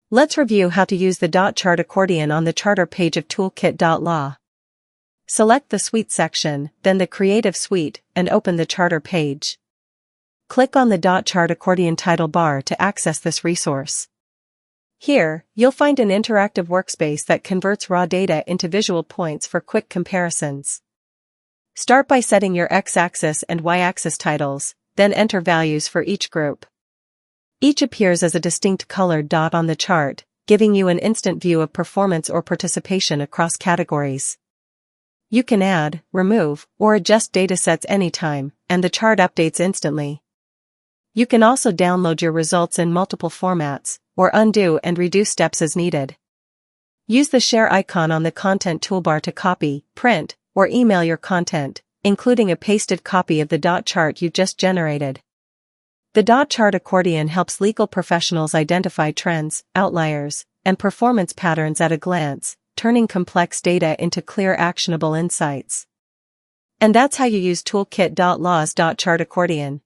Let's review how to use the dot chart accordion on the charter page of Toolkit.law. Select the Suite section, then the Creative Suite, and open the charter page. Click on the dot chart accordion title bar to access this resource. Here, you'll find an interactive workspace that converts raw data into visual points for quick comparisons. Start by setting your x-axis and y-axis titles, then enter values for each group. Each appears as a distinct colored dot on the chart, giving you an instant view of performance or participation across categories. You can add, remove, or adjust datasets anytime, and the chart updates instantly. You can also download your results in multiple formats, or undo and redo steps as needed. Use the share icon on the content toolbar to copy, print, or email your content, including a pasted copy of the dot chart you just generated. The dot chart accordion helps legal professionals identify trends, outliers, and performance patterns at a glance, turning complex data into clear actionable insights. And that's how you use Toolkit.law's dot chart accordion.